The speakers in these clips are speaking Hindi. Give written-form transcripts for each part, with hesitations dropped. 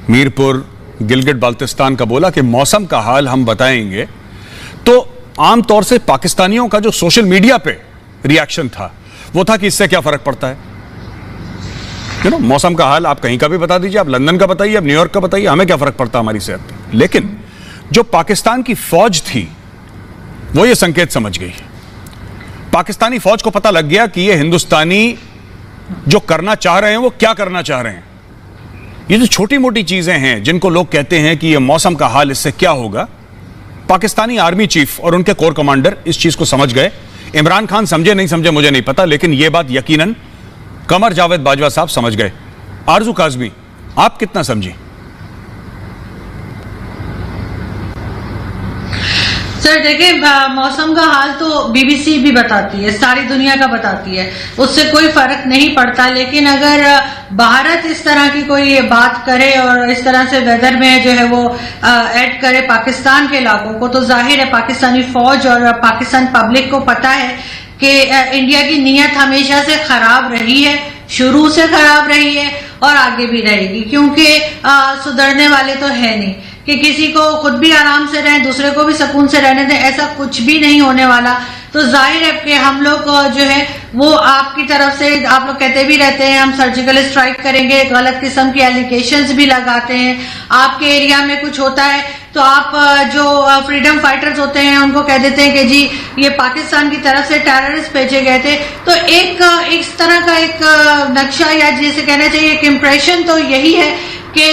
मीरपुर, गिलगित बाल्टिस्तान का बोला कि मौसम का हाल हम बताएंगे, तो आमतौर से पाकिस्तानियों का जो सोशल मीडिया पे रिएक्शन था वो था कि इससे क्या फर्क पड़ता है, मौसम का हाल आप कहीं का भी बता दीजिए, आप लंदन का बताइए, आप न्यूयॉर्क का बताइए, हमें क्या फर्क पड़ता हमारी सेहत पे। लेकिन जो पाकिस्तान की फौज थी वो ये संकेत समझ गई। पाकिस्तानी फौज को पता लग गया कि ये हिंदुस्तानी जो करना चाह रहे हैं वो क्या करना चाह रहे हैं। ये जो छोटी मोटी चीजें हैं जिनको लोग कहते हैं कि ये मौसम का हाल, इससे क्या होगा, पाकिस्तानी आर्मी चीफ और उनके कोर कमांडर इस चीज को समझ गए। इमरान खान समझे नहीं समझे मुझे नहीं पता, लेकिन यह बात यकीनन कमर जावेद बाजवा साहब समझ गए। आरजू काज़मी, आप कितना समझी? सर देखिए, मौसम का हाल तो बीबीसी भी बताती है, सारी दुनिया का बताती है, उससे कोई फर्क नहीं पड़ता। लेकिन अगर भारत इस तरह की कोई बात करे और इस तरह से वेदर में जो है वो ऐड करे पाकिस्तान के इलाकों को, तो जाहिर है पाकिस्तानी फौज और पाकिस्तान पब्लिक को पता है कि इंडिया की नीयत हमेशा से खराब रही है, शुरू से खराब रही है और आगे भी रहेगी, क्योंकि सुधरने वाले तो है नहीं कि किसी को खुद भी आराम से रहें, दूसरे को भी सुकून से रहने दें, ऐसा कुछ भी नहीं होने वाला। तो जाहिर है कि हम लोग जो है वो आपकी तरफ से, आप लोग कहते भी रहते हैं हम सर्जिकल स्ट्राइक करेंगे, गलत किस्म की एलिगेशंस भी लगाते हैं। आपके एरिया में कुछ होता है तो आप जो फ्रीडम फाइटर्स होते हैं उनको कह देते हैं कि जी ये पाकिस्तान की तरफ से टेररिस्ट भेजे गए थे। तो एक इस तरह का एक नक्शा या जिसे कहना चाहिए एक इम्प्रेशन तो यही है कि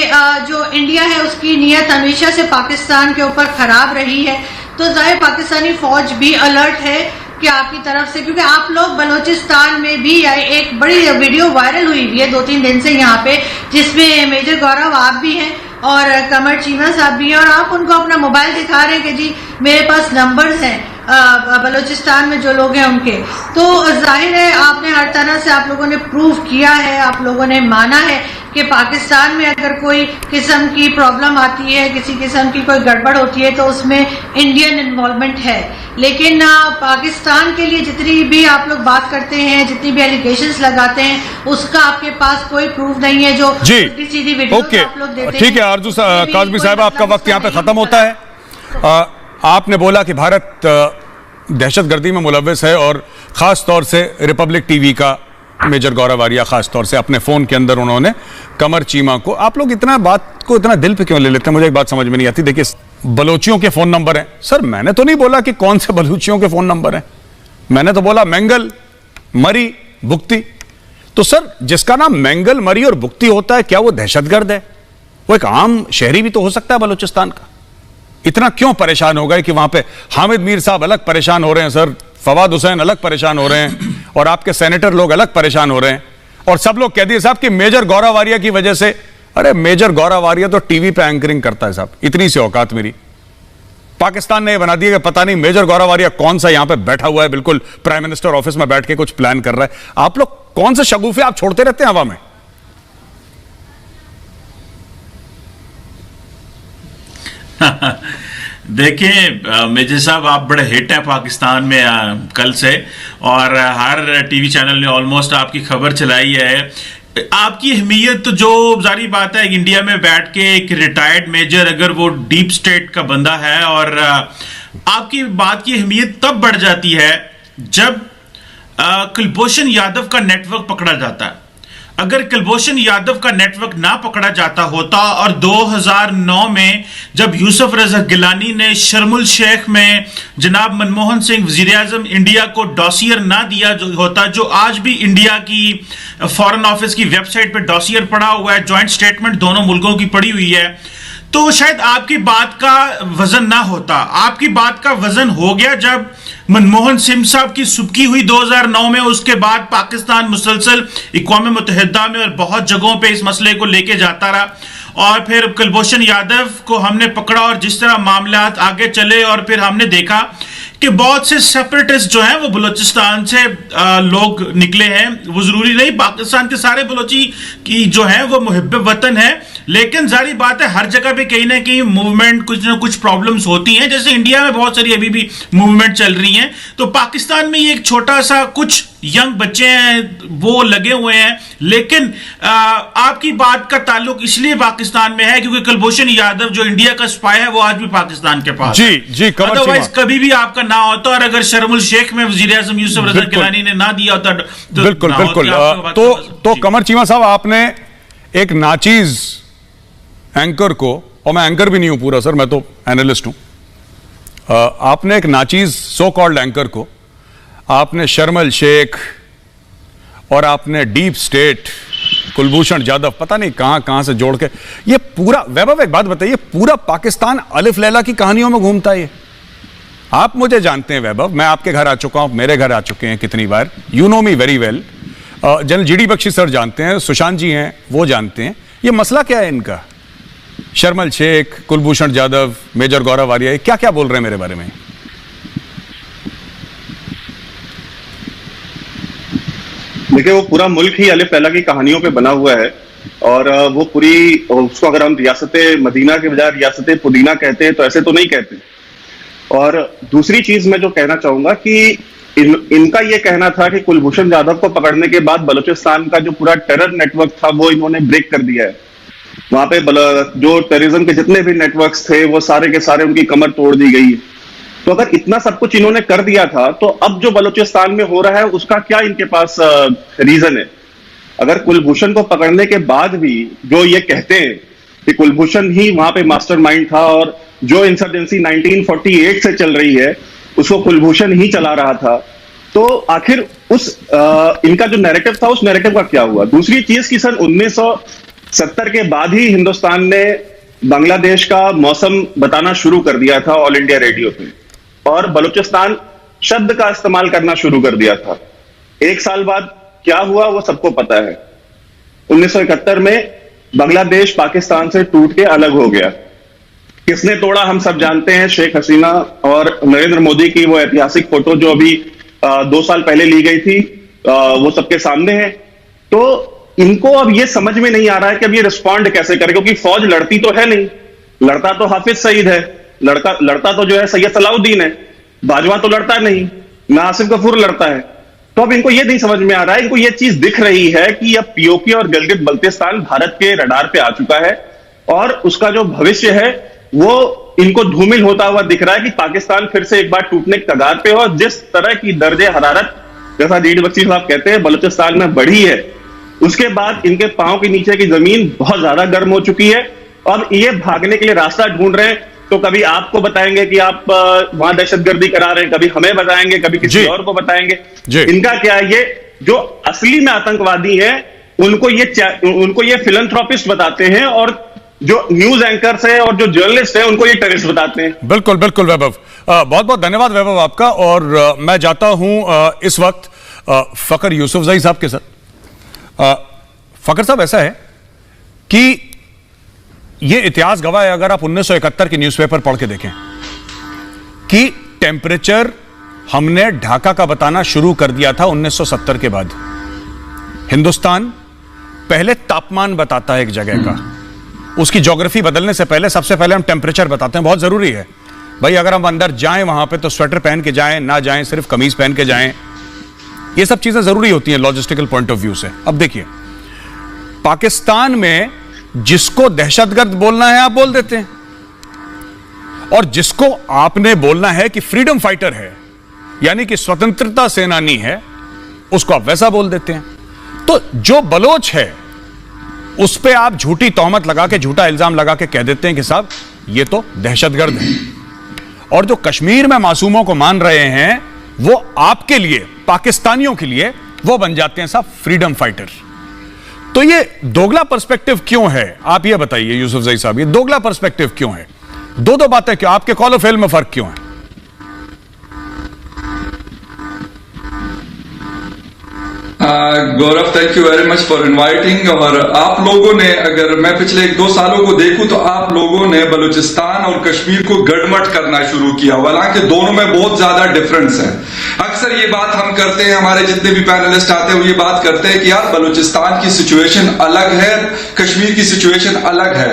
जो इंडिया है उसकी नीयत हमेशा से पाकिस्तान के ऊपर खराब रही है। तो जाहिर पाकिस्तानी फौज भी अलर्ट है कि आपकी तरफ से, क्योंकि आप लोग बलोचिस्तान में भी एक बड़ी वीडियो वायरल हुई है 2-3 दिन से यहाँ पे, जिसमें मेजर गौरव आप भी हैं और कमर चीमा साहब भी हैं, और आप उनको अपना मोबाइल दिखा रहे हैं कि जी मेरे पास नंबर्स हैं बलोचिस्तान में जो लोग हैं उनके। तो जाहिर है आपने हर तरह से आप लोगों ने प्रूव किया है, आप लोगों ने माना है कि पाकिस्तान में अगर कोई किस्म की प्रॉब्लम आती है, किसी किस्म की कोई गड़बड़ होती है तो उसमें इंडियन इन्वॉल्वमेंट है। लेकिन पाकिस्तान के लिए जितनी भी आप लोग बात करते हैं, जितनी भी एलिगेशंस लगाते हैं, उसका आपके पास कोई प्रूफ नहीं है। जो सीधी वीडियो आप लोग देते हैं। ठीक है आरजू काज़मी साहब, आपका वक्त यहाँ पे खत्म होता है। आपने बोला कि भारत दहशतगर्दी में मुलव्वस है और खास तौर से रिपब्लिक टीवी का मेजर गौरव आर्या खास तौर से अपने फोन के अंदर उन्होंने कमर चीमा को, आप लोग इतना बात को इतना दिल पे क्यों ले लेते हैं, मुझे एक बात समझ में नहीं आती। देखिए बलोचियों के फोन नंबर हैं सर, मैंने तो नहीं बोला कि कौन से बलूचियों के फोन नंबर हैं, मैंने तो बोला मेंगल, मरी, बुख्ती। तो सर जिसका नाम मेंगल, मरी और बुख्ती होता है, क्या वो दहशतगर्द है? वो एक आम शहरी भी तो हो सकता है बलूचिस्तान का। इतना क्यों परेशान हो गए कि वहां पे हामिद मीर साहब अलग परेशान हो रहे हैं सर, फवाद हुसैन अलग परेशान हो रहे हैं और आपके सेनेटर लोग अलग परेशान हो रहे हैं, और सब लोग कह दिए साहब कि मेजर गौरव आर्या की वजह से। अरे मेजर गौरव आर्या तो टीवी पे एंकरिंग करता है साहब, इतनी सी औकात मेरी। पाकिस्तान ने यह बना दिया कि पता नहीं मेजर गौरव आर्या कौन सा यहां पे बैठा हुआ है, बिल्कुल प्राइम मिनिस्टर ऑफिस में बैठ के कुछ प्लान कर रहा है। आप लोग कौन से शगुफे आप छोड़ते रहते हैं हवा में? देखिए मेजर साहब, आप बड़े हिट हैं पाकिस्तान में कल से, और हर टीवी चैनल ने ऑलमोस्ट आपकी खबर चलाई है। आपकी अहमियत तो जो जारी बात है, इंडिया में बैठ के एक रिटायर्ड मेजर अगर वो डीप स्टेट का बंदा है, और आपकी बात की अहमियत तब बढ़ जाती है जब कुलभूषण यादव का नेटवर्क पकड़ा जाता है। अगर कुलभूषण यादव का नेटवर्क ना पकड़ा जाता होता और 2009 में जब यूसुफ रजा गिलानी ने शर्मुल शेख में जनाब मनमोहन सिंह वजीर आजम इंडिया को डॉसियर ना दिया होता, जो आज भी इंडिया की फॉरेन ऑफिस की वेबसाइट पे डॉसियर पड़ा हुआ है, जॉइंट स्टेटमेंट दोनों मुल्कों की पड़ी हुई है, तो शायद आपकी बात का वजन ना होता। आपकी बात का वजन हो गया जब मनमोहन सिंह साहब की सुबकी हुई 2009 में। उसके बाद पाकिस्तान मुसलसल अक़वाम मुत्तहिदा में और बहुत जगहों पे इस मसले को लेके जाता रहा, और फिर कुलभूषण यादव को हमने पकड़ा और जिस तरह मामला आगे चले, और फिर हमने देखा कि बहुत से सेपरेटिस्ट जो हैं वो बलूचिस्तान से लोग निकले हैं। वो जरूरी नहीं पाकिस्तान के सारे बलोची की जो हैं वो मुहिब्ब वतन है, लेकिन जारी बात है हर जगह पे कहीं ना कहीं मूवमेंट कुछ ना कुछ प्रॉब्लम्स होती हैं, जैसे इंडिया में बहुत सारी अभी भी मूवमेंट चल रही हैं, तो पाकिस्तान में ये एक छोटा सा कुछ यंग बच्चे हैं वो लगे हुए हैं। लेकिन आपकी बात का ताल्लुक इसलिए पाकिस्तान में है क्योंकि कुलभूषण यादव जो इंडिया का स्पाई है वो आज भी पाकिस्तान के पास जी जी, अदरवाइज कभी भी आपका ना होता, और अगर शर्मुल शेख में वजीर आजम यूसुफ रजा गिलानी ने ना दिया होता तो बिल्कुल बिल्कुल। तो कमर चीमा साहब, आपने एक नाचीज एंकर को, और मैं एंकर भी नहीं हूं पूरा सर, मैं तो एनालिस्ट हूं, आपने एक नाचीज सो कॉल्ड एंकर को आपने शर्मल शेख और आपने डीप स्टेट कुलभूषण जाधव पता नहीं कहां से जोड़ के ये पूरा, वैभव एक बात बताइए, पूरा पाकिस्तान अलिफ लैला की कहानियों में घूमता है ये। आप मुझे जानते हैं वैभव, मैं आपके घर आ चुका हूं, मेरे घर आ चुके हैं कितनी बार, you know me very well. General GD Bakshi sir जानते हैं, सुशांत जी हैं वो जानते हैं, ये मसला क्या है इनका, शर्मल शेख, कुलभूषण जाधव, मेजर गौरव वारिया, क्या क्या बोल रहे हैं मेरे बारे में? देखिए, वो पूरा मुल्क ही अलिफ लैला की कहानियों पे बना हुआ है, और वो पूरी, उसको अगर हम रियासत मदीना के बजाय रियासत पुदीना कहते हैं तो ऐसे तो नहीं कहते। और दूसरी चीज मैं जो कहना चाहूंगा कि इनका ये कहना था कि कुलभूषण जाधव को पकड़ने के बाद बलूचिस्तान का जो पूरा टेरर नेटवर्क था वो इन्होंने ब्रेक कर दिया है। वहां पे जो टेररिज्म के जितने भी नेटवर्क्स थे वो सारे के सारे उनकी कमर तोड़ दी गई। तो अगर इतना सब कुछ इन्होंने कर दिया था तो अब जो बलूचिस्तान में हो रहा है उसका क्या इनके पास रीजन है? अगर कुलभूषण को पकड़ने के बाद भी जो ये कहते हैं कि कुलभूषण ही वहां पे मास्टरमाइंड था और जो इंसर्जेंसी 1948 से चल रही है उसको कुलभूषण ही चला रहा था, तो आखिर उस इनका जो नैरेटिव था उस नैरेटिव का क्या हुआ? दूसरी चीज कि सन 1970 के बाद ही हिंदुस्तान ने बांग्लादेश का मौसम बताना शुरू कर दिया था ऑल इंडिया रेडियो पे, और बलूचिस्तान शब्द का इस्तेमाल करना शुरू कर दिया था। एक साल बाद क्या हुआ वो सबको पता है। 1971 में बांग्लादेश पाकिस्तान से टूट के अलग हो गया। किसने तोड़ा हम सब जानते हैं, शेख हसीना और नरेंद्र मोदी की वो ऐतिहासिक फोटो जो अभी 2 साल पहले ली गई थी, वो सबके सामने है। तो इनको अब ये समझ में नहीं आ रहा है कि अब ये रिस्पॉन्ड कैसे करे, क्योंकि फौज लड़ती तो है नहीं, लड़ता तो हाफिज सईद है, लड़ता तो जो है सैयद सलाउद्दीन है, बाजवा तो लड़ता नहीं, ना आसिफ गफूर लड़ता है। तो अब इनको ये नहीं समझ में आ रहा है, इनको ये चीज दिख रही है कि अब पीओके और गिलगित बल्तिस्तान भारत के रडार पे आ चुका है और उसका जो भविष्य है वो इनको धूमिल होता हुआ दिख रहा है कि पाकिस्तान फिर से एक बार टूटने की कगार पे हो। और जिस तरह की दर्जे हरारत, जैसा जीडी बख्शी साहब कहते हैं, बलूचिस्तान में बढ़ी है, उसके बाद इनके पांव के नीचे की जमीन बहुत ज्यादा गर्म हो चुकी है और ये भागने के लिए रास्ता ढूंढ रहे हैं। तो कभी आपको बताएंगे कि आप वहां दहशतगर्दी करा रहे हैं, कभी हमें बताएंगे, कभी किसी और को बताएंगे। इनका क्या है, ये जो असली में आतंकवादी है उनको ये फिलैंथ्रोपिस्ट बताते हैं, और जो न्यूज एंकर्स है और जो जर्नलिस्ट है उनको ये टेररिस्ट बताते हैं। बिल्कुल बिल्कुल वैभव, बहुत बहुत धन्यवाद वैभव आपका। और मैं जाता हूं इस वक्त फकर यूसुफजई साहब के साथ। फकर साहब, ऐसा है कि ये इतिहास गवाह है, अगर आप 1971 के न्यूज़पेपर पढ़ के देखें कि टेम्परेचर हमने ढाका का बताना शुरू कर दिया था 1970 के बाद। हिंदुस्तान पहले तापमान बताता है एक जगह का, उसकी ज्योग्राफी बदलने से पहले सबसे पहले हम टेम्परेचर बताते हैं। बहुत जरूरी है भाई, अगर हम अंदर जाएं वहां पे तो स्वेटर पहन के जाएं, ना जाएं सिर्फ कमीज पहन के जाएं, ये सब चीजें जरूरी होती हैं लॉजिस्टिकल पॉइंट ऑफ व्यू से। अब देखिए, पाकिस्तान में जिसको दहशतगर्द बोलना है आप बोल देते हैं, और जिसको आपने बोलना है कि फ्रीडम फाइटर है, यानी कि स्वतंत्रता सेनानी है, उसको आप वैसा बोल देते हैं। तो जो बलोच है उस पे आप झूठी तोहमत लगा के, झूठा इल्जाम लगा के कह देते हैं कि साहब ये तो दहशतगर्द है, और जो कश्मीर में मासूमों को मान रहे हैं वो आपके लिए, पाकिस्तानियों के लिए वो बन जाते हैं साहब फ्रीडम फाइटर। तो ये दोगला पर्सपेक्टिव क्यों है, आप ये बताइए यूसुफजई साहब, ये दोगला पर्सपेक्टिव क्यों है? दो बातें क्यों, आपके कॉल ऑफ फेल में फर्क क्यों है? Gaurav, thank you very much for inviting. और आप लोगों ने, अगर मैं पिछले 1-2 सालों को देखूं तो आप लोगों ने बलूचिस्तान और कश्मीर को गड़मट करना शुरू किया, हालांकि दोनों में बहुत ज्यादा डिफरेंस है। अक्सर अक्सर ये बात हम करते हैं, हमारे जितने भी पैनलिस्ट आते हैं वो ये बात करते हैं कि यार बलूचिस्तान की सिचुएशन अलग है, कश्मीर की सिचुएशन अलग है।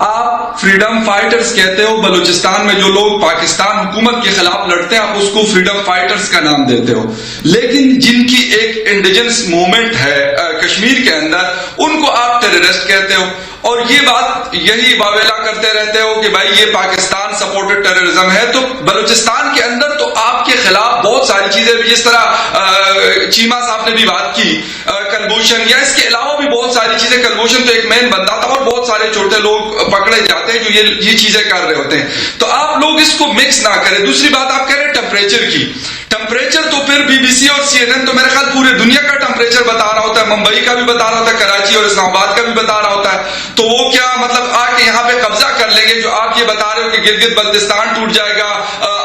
आप फ्रीडम फाइटर्स कहते हो, बलूचिस्तान में जो लोग पाकिस्तान हुकूमत के खिलाफ लड़ते हैं आप उसको फ्रीडम फाइटर्स का नाम देते हो, लेकिन जिनकी एक इंडिजिनस मूवमेंट है कश्मीर के अंदर उनको आप टेररिस्ट कहते हो। और ये बात यही वावेला करते रहते हो कि भाई ये पाकिस्तान सपोर्टेड टेररिज्म है। तो बलूचिस्तान के अंदर तो आपके खिलाफ बहुत सारी चीजें, जिस तरह चीमा साहब ने भी बात की कलभूषण, या इसके अलावा भी बहुत सारी चीजें। कलभूषण तो एक मेन बंदा था और बहुत सारे छोटे लोग पकड़े जाते हैं जो ये चीजें कर रहे होते हैं। तो आप लोग इसको मिक्स ना करें। दूसरी बात आप कह रहे हैं टेम्परेचर की, टेम्परेचर तो फिर बीबीसी और सीएनएन तो मेरे ख्याल पूरे दुनिया का टेम्परेचर बता रहा होता है, मुंबई का भी बता रहा होता है, कराची और इस्लामाबाद का भी बता रहा होता है। तो वो क्या मतलब आके यहाँ पे कब्जा कर लेंगे? जो आप ये बता रहे हो कि गिलगित बल्तिस्तान टूट जाएगा,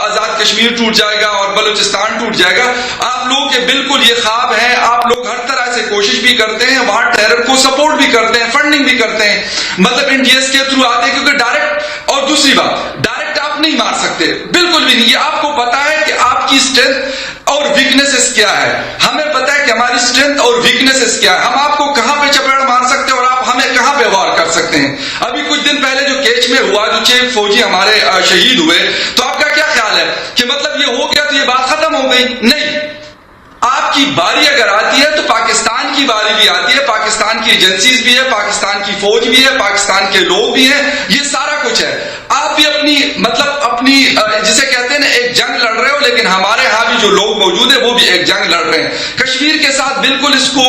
आजाद कश्मीर टूट जाएगा और बलूचिस्तान टूट जाएगा, आप लोगों के बिल्कुल ये ख्वाब है। आप लोग हर तरह से कोशिश भी करते हैं, वहां टेरर को सपोर्ट भी करते हैं, फंडिंग भी करते हैं, मतलब इंडियस के थ्रू आते हैं, क्योंकि डायरेक्ट। और दूसरी बात, डायरेक्ट आप नहीं मार सकते, बिल्कुल भी नहीं। ये आपको पता है कि आपकी स्ट्रेंथ और वीकनेसेस क्या है, हमें पता है कि हमारी स्ट्रेंथ और वीकनेसेस क्या है, हम आपको कहां पे चपेड़ मार सकते हैं और आप हमें कहां पे वार कर सकते हैं। अभी कुछ दिन पहले जो केच में हुआ, जो 6 फौजी हमारे शहीद हुए, तो आपका क्या ख्याल है कि मतलब ये हो गया तो ये बात खत्म हो गई? नहीं, आपकी बारी अगर आती है तो पाकिस्तान की बारी भी आती है, पाकिस्तान की एजेंसीज भी है, पाकिस्तान की फौज भी है, पाकिस्तान के लोग भी हैं, ये सारा कुछ है। आप भी अपनी मतलब अपनी जिसे कहते हैं ना एक जंग लड़ रहे हो, लेकिन हमारे यहाँ भी जो लोग मौजूद है वो भी एक जंग लड़ रहे हैं कश्मीर के साथ। बिल्कुल इसको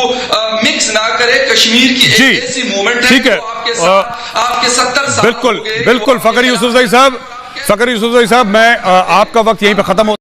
मिक्स ना करे। कश्मीर की एक ऐसी मूवमेंट है, ठीक है, आपके साथ आपके 70 साल बिल्कुल बिल्कुल फखर यूसुफजई साहब, मैं आपका वक्त यहीं पे खत्म हो